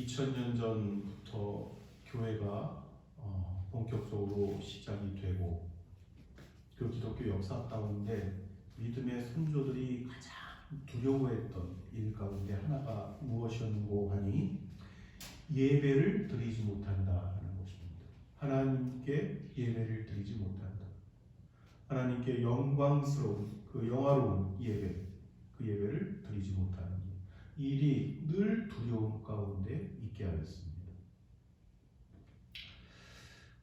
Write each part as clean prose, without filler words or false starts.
2000년 전부터 교회가 본격적으로 시작이 되고 그 기독교 역사 가운데 믿음의 선조들이 가장 두려워했던 일 가운데 하나가 무엇이었는고 하니 예배를 드리지 못한다는 것입니다. 하나님께 예배를 드리지 못한다. 하나님께 영광스러운 그 영화로운 예배, 그 예배를 드리지 못하는 이 일이 늘 두려움 가운데 있게 하였습니다.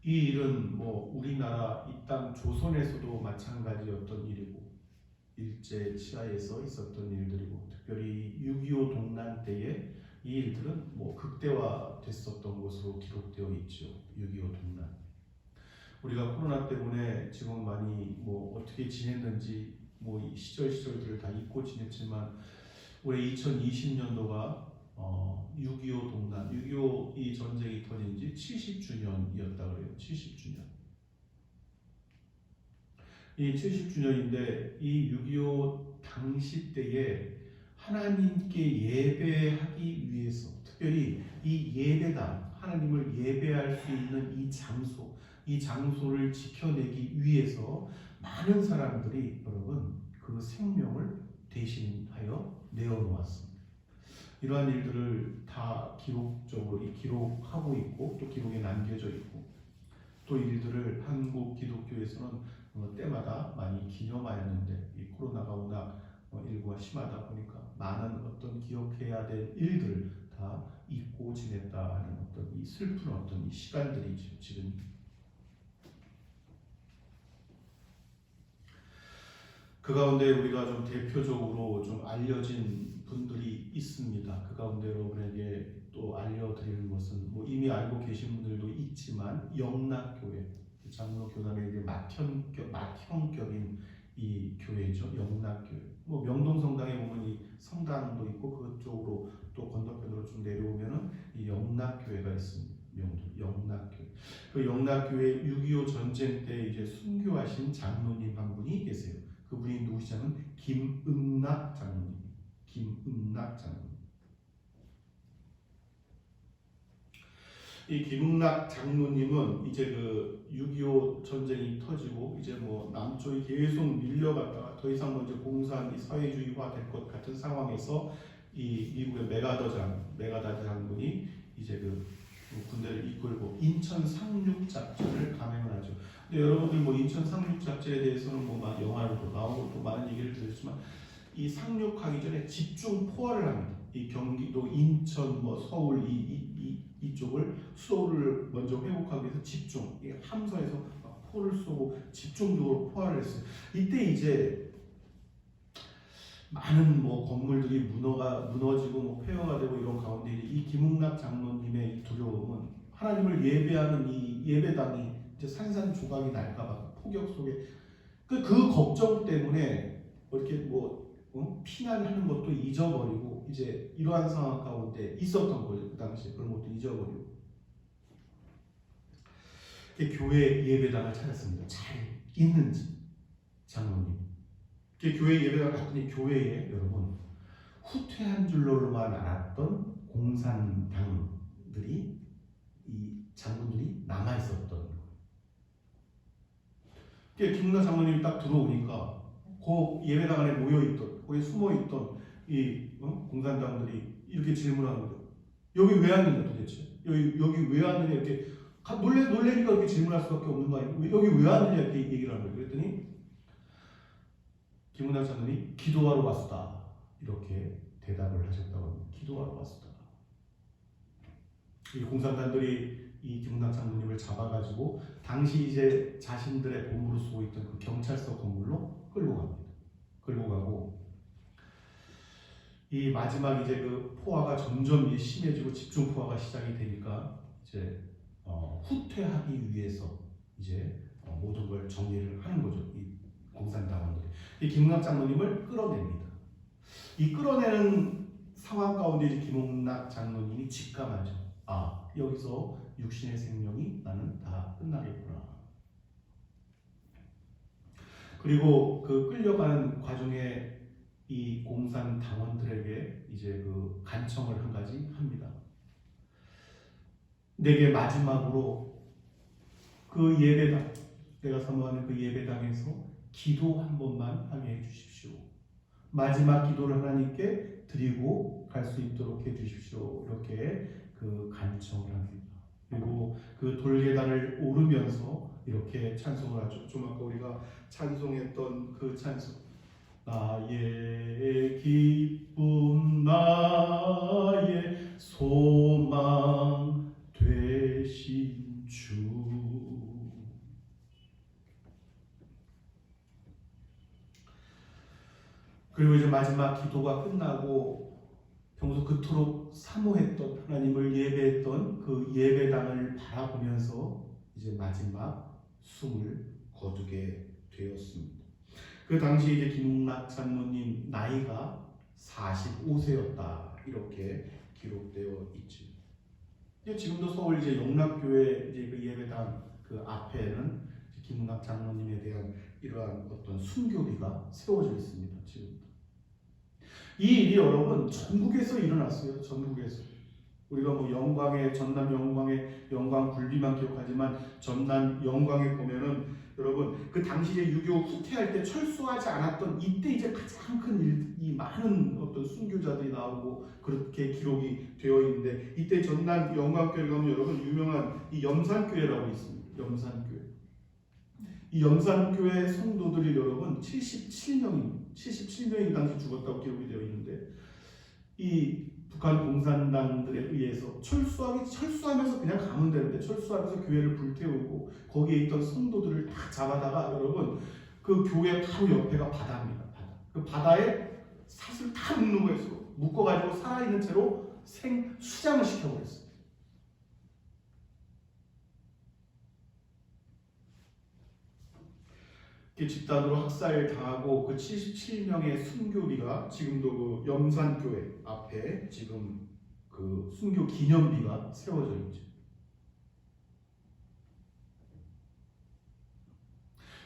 이 일은 우리나라 이 땅 조선에서도 마찬가지였던 일이고 일제 치하에서 있었던 일들이고 특별히 6.25 동란 때에 이 일들은 극대화됐었던 것으로 기록되어 있죠. 6.25 동란. 우리가 코로나 때문에 지금 많이 어떻게 지냈는지 이 시절들을 다 잊고 지냈지만 올해 2020년도가 6.25 동란, 6.25 이 전쟁이 터진 지 70주년이었다 그래요. 70주년. 이 70주년인데 이 6.25 당시 때에 하나님께 예배하기 위해서 특별히 이 예배당, 하나님을 예배할 수 있는 이 장소를 지켜내기 위해서 많은 사람들이 여러분 그 생명을 대신하여 내어놓았습니다. 이러한 일들을 다 기록적으로 기록하고 있고 또 기록에 남겨져 있고 또 일들을 한국 기독교에서는 때마다 많이 기념하였는데 이 코로나가 워낙 일부가 심하다 보니까 많은 어떤 기억해야 될 일들을 다 잊고 지냈다 하는 어떤 이 슬픈 어떤 이 시간들이죠. 지금 그 가운데 우리가 좀 대표적으로 좀 알려진 분들이 있습니다. 그 가운데 여러분에게 또 알려드리는 것은 이미 알고 계신 분들도 있지만 영락교회, 장로 교단의 맏형격인 이 교회죠. 영락교회. 명동 성당에 보면 이 성당도 있고 그쪽으로 또 건너편으로 좀 내려오면은 이 영락교회가 있습니다. 명동 영락교회. 그 영락교회 6.25 전쟁 때 이제 순교하신 장로님 한 분이 계세요. 그분이 누구시냐면 김응락 장로님. 김응락 장로님. 이 김응락 장로님은 이제 그 6.25 전쟁이 터지고 이제 남쪽이 계속 밀려갔다가 더 이상 이제 공산 사회주의화 될 것 같은 상황에서 이 미국의 메가더 장군이 이제 그 군대를 이끌고 인천 상륙 작전을 감행을 하죠. 근데 여러분들 인천 상륙 작전에 대해서는 영화로도 나오고 또 많은 얘기를 들었지만 이 상륙하기 전에 집중 포화를 합니다. 이 경기도, 인천, 서울 이쪽을 수도를 먼저 회복하기 위해서 집중, 함선에서 포를 쏘고 집중적으로 포화를 했어요. 이때 이제 많은 건물들이 무너지고 폐허가 되고 이런 가운데 이 김응락 장로님의 이 두려움은 하나님을 예배하는 이 예배당이 이제 산산조각이 날까봐 폭격 속에 그 걱정 때문에 이렇게 피난하는 것도 잊어버리고 이제 이러한 상황 가운데 있었던 거죠. 그 당시에 그런 것도 잊어버리고 교회 예배당을 찾았습니다. 잘 있는지 장로님. 교회 예배당을 갔더니 교회에 여러분 후퇴한 줄로만 알았던 공산당들이 이 장군들이 남아 있었던 거예요. 김은하 장로님이 딱 들어오니까 그 예배당 안에 모여있던, 거기에 숨어있던 이 공산당들이 이렇게 질문하는 거예요. 여기 왜 왔느냐 도대체? 여기 왜 왔느냐 이렇게 놀래니까 이렇게 질문할 수밖에 없는 거 아니에요? 여기 왜 왔느냐 이렇게 얘기를 하는 거예요. 그랬더니 김은하 장로님이 기도하러 왔다 이렇게 대답을 하셨다고 합니다. 기도하러 왔다. 이 공산당들이 이 김은하 장로님을 잡아가지고 당시 이제 자신들의 보물로 쓰고 있던 그 경찰서 건물로 끌고 갑니다. 끌고 가고 이 마지막 이제 그 포화가 점점 심해지고 집중 포화가 시작이 되니까 이제 후퇴하기 위해서 이제 모든 걸 정리를 하는 거죠. 이 공산당원들이 이 김은학 장로님을 끌어냅니다. 이 끌어내는 상황 가운데 이제 김은학 장로님이 직감하죠. 여기서 육신의 생명이 나는 다 끝나겠구나. 그리고 그 끌려가는 과정에 이 공산 당원들에게 이제 그 간청을 한 가지 합니다. 내게 마지막으로 그 예배당, 내가 사모하는 그 예배당에서 기도 한 번만 하게 해주십시오. 마지막 기도를 하나님께 드리고 갈 수 있도록 해주십시오. 이렇게 그 간청을 합니다. 그리고 그 돌계단을 오르면서 이렇게 찬송을 하죠. 좀 아까 우리가 찬송했던 그 찬송, 나의 기쁨 나의 소망 되신 주. 그리고 이제 마지막 기도가 끝나고 평소 그토록 사모했던 하나님을 예배했던 그 예배당을 바라보면서 이제 마지막 숨을 거두게 되었습니다. 그 당시 이제 김웅락 장로님 나이가 45세였다 이렇게 기록되어 있죠. 지금도 서울 이제 영락교회 이제 그 예배당 그 앞에는 김웅락 장로님에 대한 이러한 어떤 순교비가 세워져 있습니다. 지금 이 일이 여러분 전국에서 일어났어요. 전국에서. 우리가 뭐 영광의 전남 영광의 영광 굴비만 기억하지만 전남 영광에 보면은 여러분 그 당시에 유교 후퇴할 때 철수하지 않았던 이때 이제 가장 큰 이 많은 어떤 순교자들이 나오고 그렇게 기록이 되어 있는데 이때 전남 영광교회 가면 여러분 유명한 이 염산교회라고 있습니다. 염산교회. 이 염산교회 성도들이 여러분 77명이 당시 죽었다고 기록이 되어 있는데 이 북한 공산당들에 의해서 철수하면서 그냥 가면 되는데 철수하면서 교회를 불태우고 거기에 있던 성도들을 다 잡아다가 여러분 그 교회 바로 옆에가 바다입니다. 바다. 그 바다에 사슬 다 묶는 거였어. 묶어가지고 살아있는 채로 수장을 시켜버렸어요. 집단으로 학살당하고 그 77명의 순교비가 지금도 그 염산교회 앞에 지금 그 순교 기념비가 세워져 있죠.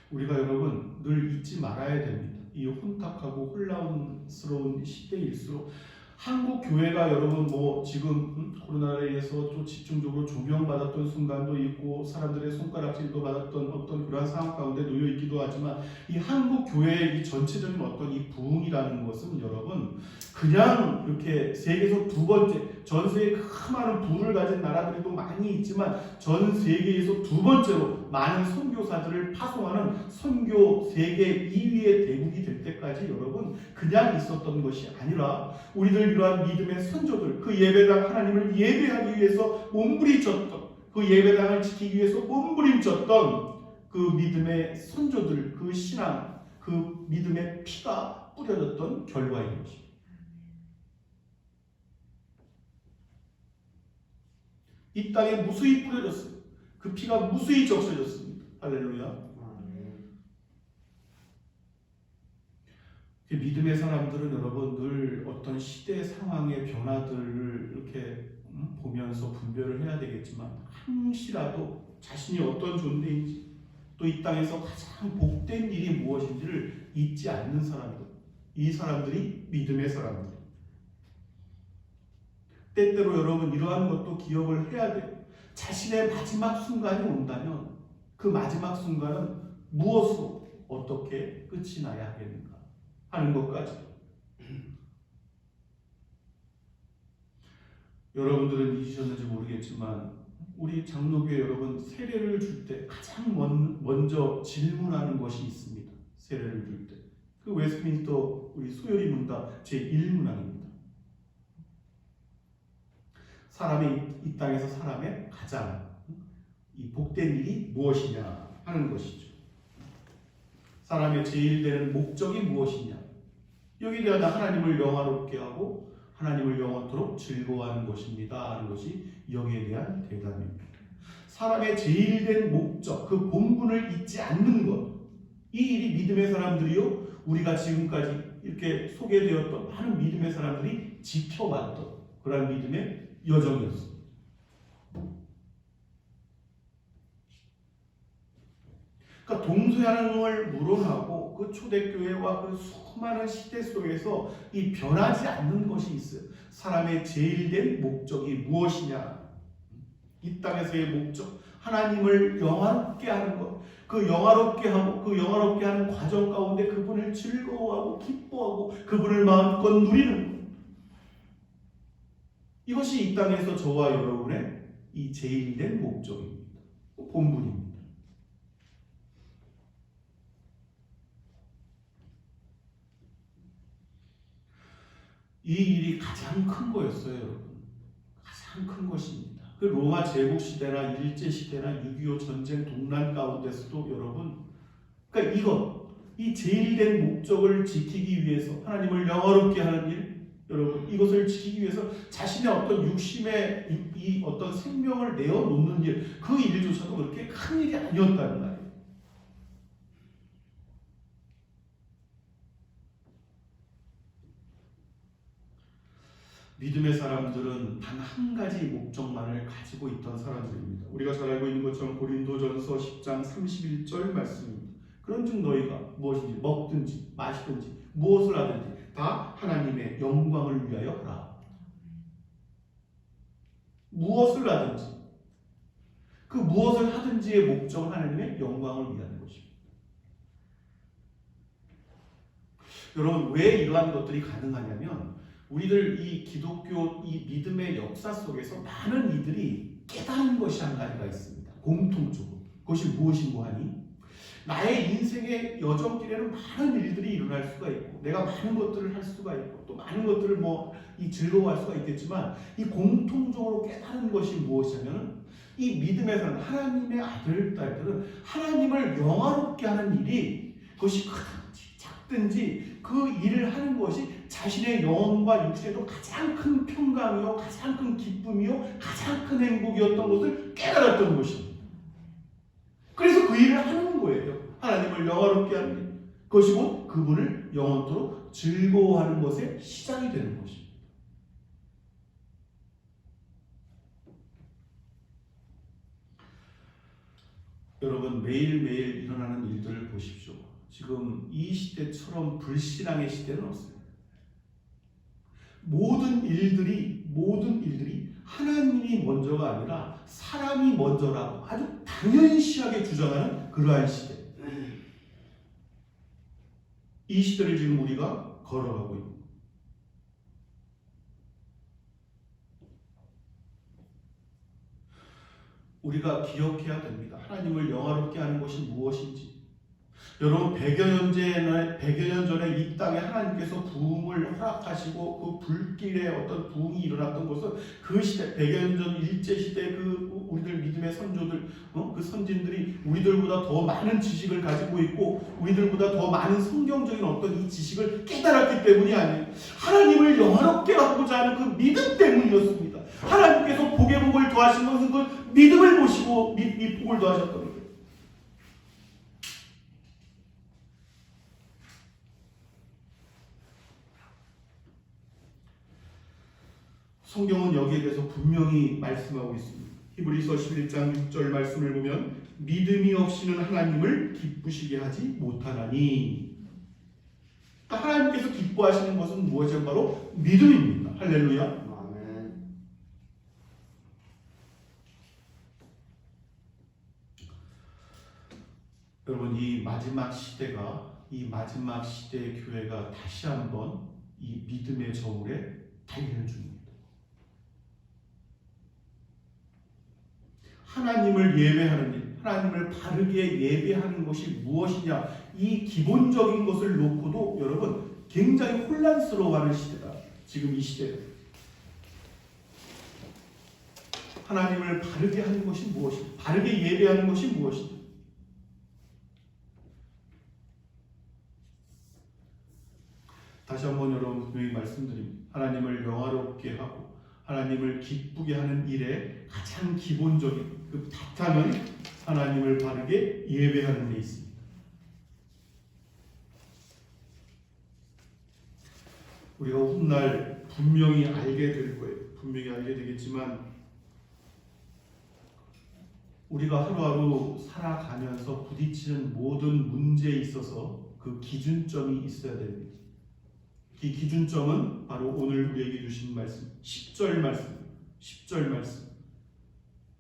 우리가 여러분 늘 잊지 말아야 됩니다. 이 혼탁하고 혼란스러운 시대일수록 한국 교회가 여러분 뭐 지금 코로나에 의해서 또 집중적으로 조명받았던 순간도 있고 사람들의 손가락질도 받았던 어떤 그러한 상황 가운데 놓여 있기도 하지만 이 한국 교회의 이 전체적인 어떤 이 부흥이라는 것은 여러분 그냥 이렇게 세계에서 두 번째, 전 세계에 그 많은 부를 가진 나라들도 많이 있지만 전 세계에서 두 번째로 많은 선교사들을 파송하는 선교 세계 2위의 대국이 될 때까지 여러분 그냥 있었던 것이 아니라 우리들 이러한 믿음의 선조들, 그 예배당 하나님을 예배하기 위해서 몸부림쳤던, 그 예배당을 지키기 위해서 몸부림쳤던 그 믿음의 선조들, 그 신앙, 그 믿음의 피가 뿌려졌던 결과인 것입니다. 이 땅에 무수히 뿌려졌어요. 그 피가 무수히 적셔졌습니다. 할렐루야. 믿음의 사람들은 여러분 늘 어떤 시대 상황의 변화들을 이렇게 보면서 분별을 해야 되겠지만 항시라도 자신이 어떤 존재인지 또 이 땅에서 가장 복된 일이 무엇인지를 잊지 않는 사람들, 이 사람들이 믿음의 사람들. 때때로 여러분 이러한 것도 기억을 해야 돼요. 자신의 마지막 순간이 온다면 그 마지막 순간은 무엇으로 어떻게 끝이 나야 하겠는가 하는 것까지. 여러분들은 잊으셨는지 모르겠지만 우리 장로교회 여러분 세례를 줄 때 가장 먼저 질문하는 것이 있습니다. 세례를 줄 때. 그 웨스트민스터 우리 소요리 문답 제1문항입니다. 사람이 이 땅에서 사람의 가장 이 복된 일이 무엇이냐 하는 것이죠. 사람의 제일 되는 목적이 무엇이냐. 여기에 대한 하나님을 영화롭게 하고 하나님을 영원토록 즐거워하는 것입니다 하는 것이 여기에 대한 대답입니다. 사람의 제일 된 목적, 그 본분을 잊지 않는 것. 이 일이 믿음의 사람들이요, 우리가 지금까지 이렇게 소개되었던 많은 믿음의 사람들이 지켜왔던 그런 믿음의 여정이었습니다. 그러니까 동서양을 물어나고 그 초대교회와 그 수많은 시대 속에서 이 변하지 않는 것이 있어요. 사람의 제일 된 목적이 무엇이냐. 이 땅에서의 목적, 하나님을 영화롭게 하는 것, 그 영화롭게 하고 그 영화롭게 하는 과정 가운데 그분을 즐거워하고 기뻐하고 그분을 마음껏 누리는 것. 이것이 이 땅에서 저와 여러분의 이 제일된 목적입니다. 본분입니다. 이 일이 가장 큰 거였어요, 여러분. 가장 큰 것입니다. 그 로마 제국 시대나 일제 시대나 6.25 전쟁 동란 가운데서도 여러분, 그러니까 이 제일된 목적을 지키기 위해서 하나님을 영화롭게 하는 일, 여러분 이것을 지키기 위해서 자신의 어떤 육심의 이 어떤 생명을 내어놓는 일, 그 일조차도 그렇게 큰 일이 아니었다는 말이에요. 믿음의 사람들은 단 한 가지 목적만을 가지고 있던 사람들입니다. 우리가 잘 알고 있는 것처럼 고린도전서 10장 31절 말씀입니다. 그런즉 너희가 무엇인지 먹든지 마시든지 무엇을 하든지 다 하나님의 영광을 위하여 하라. 무엇을 하든지 그 무엇을 하든지의 목적은 하나님의 영광을 위하는 것입니다. 여러분 왜 이러한 것들이 가능하냐면 우리들 이 기독교 이 믿음의 역사 속에서 많은 이들이 깨달은 것이 한 가지가 있습니다. 공통적으로. 그것이 무엇인고 하니? 나의 인생의 여정길에는 많은 일들이 일어날 수가 있고 내가 많은 것들을 할 수가 있고 또 많은 것들을 이 즐거워할 수가 있겠지만 이 공통적으로 깨달은 것이 무엇이냐면 이 믿음에서는 하나님의 아들, 딸들은 하나님을 영화롭게 하는 일이 그것이 크든지 작든지 그 일을 하는 것이 자신의 영혼과 육체에도 가장 큰 평강이요 가장 큰 기쁨이요 가장 큰 행복이었던 것을 깨달았던 것입니다. 그래서 그 일을 하는 거예요. 하나님을 영화롭게 하는 일. 그것이 곧 그분을 영원토록 즐거워하는 것의 시작이 되는 것입니다. 여러분 매일매일 일어나는 일들을 보십시오. 지금 이 시대처럼 불신앙의 시대는 없어요. 모든 일들이 하나님이 먼저가 아니라 사람이 먼저라고 아주 당연시하게 주장하는 그러한 시대. 이 시대를 지금 우리가 걸어가고 있습니다. 우리가 기억해야 됩니다. 하나님을 영화롭게 하는 것이 무엇인지. 여러분 100여 년 전에 이 땅에 하나님께서 부흥을 허락하시고 그 불길의 어떤 부흥이 일어났던 것은 그 시대 100여 년 전 일제 시대 그 우리들 믿음의 선조들 그 선진들이 우리들보다 더 많은 지식을 가지고 있고 우리들보다 더 많은 성경적인 어떤 이 지식을 깨달았기 때문이 아니에요. 하나님을 영화롭게 하고자 하는 그 믿음 때문이었습니다. 하나님께서 복에 복을 더하신 것은 그 믿음을 보시고 이 복을 더하셨던 거예요. 성경은 여기에 대해서 분명히 말씀하고 있습니다. 히브리서 11장 6절 말씀을 보면 믿음이 없이는 하나님을 기쁘시게 하지 못하나니. 하나님께서 기뻐하시는 것은 무엇이냐? 바로 믿음입니다. 할렐루야. 아멘. 여러분 이 마지막 시대의 교회가 다시 한번 이 믿음의 저울에 달리는 중입니다. 하나님을 예배하는 일, 하나님을 바르게 예배하는 것이 무엇이냐, 이 기본적인 것을 놓고도 여러분 굉장히 혼란스러워하는 시대다. 지금 이 시대. 하나님을 바르게 하는 것이 무엇이냐, 바르게 예배하는 것이 무엇이냐. 다시 한번 여러분 분명히 말씀드립니다. 하나님을 영화롭게 하고 하나님을 기쁘게 하는 일의 가장 기본적인 그 바탕은 하나님을 바르게 예배하는 데 있습니다. 우리가 훗날 분명히 알게 될 거예요. 분명히 알게 되겠지만 우리가 하루하루 살아가면서 부딪히는 모든 문제에 있어서 그 기준점이 있어야 됩니다. 이 기준점은 바로 오늘 우리에게 주신 말씀 10절 말씀.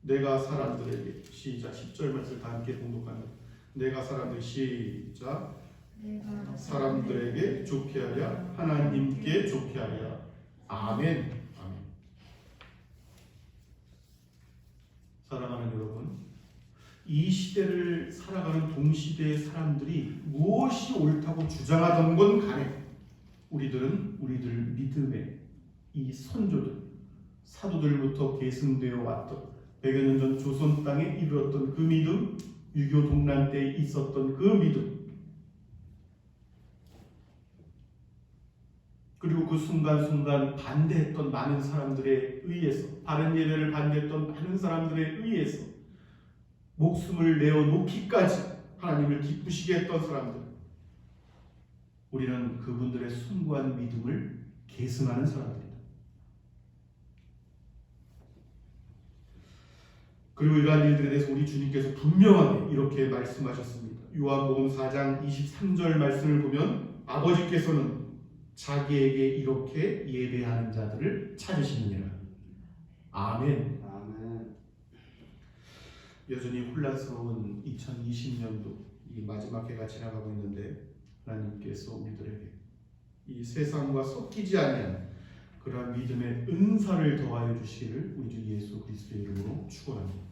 내가 사람들에게 시작 10절 말씀 다 함께 봉독합니다. 내가 사람들 시작 사람들에게 좋게 하랴 하나님께 좋게 하랴. 아멘. 아멘. 사랑하는 여러분, 이 시대를 살아가는 동시대의 사람들이 무엇이 옳다고 주장하던 건 간에 우리들은 우리들 믿음의 이 선조들, 사도들부터 계승되어 왔던 100여 년 전 조선 땅에 이르렀던 그 믿음, 유교 동란 때에 있었던 그 믿음, 그리고 그 순간순간 반대했던 많은 사람들에 의해서, 바른 예배를 반대했던 많은 사람들에 의해서 목숨을 내어놓기까지 하나님을 기쁘시게 했던 사람들, 우리는 그분들의 숭고한 믿음을 계승하는 사람들이다. 그리고 이러한 일들에 대해서 우리 주님께서 분명하게 이렇게 말씀하셨습니다. 요한복음 4장 23절 말씀을 보면 아버지께서는 자기에게 이렇게 예배하는 자들을 찾으시느니라. 아멘. 아멘. 여전히 혼란스러운 2020년도 이 마지막 해가 지나가고 있는데 하나님께서 우리들에게 이 세상과 섞이지 아니한 그러한 믿음의 은사를 더하여 주시기를 우리 주 예수 그리스도의 이름으로 축원합니다.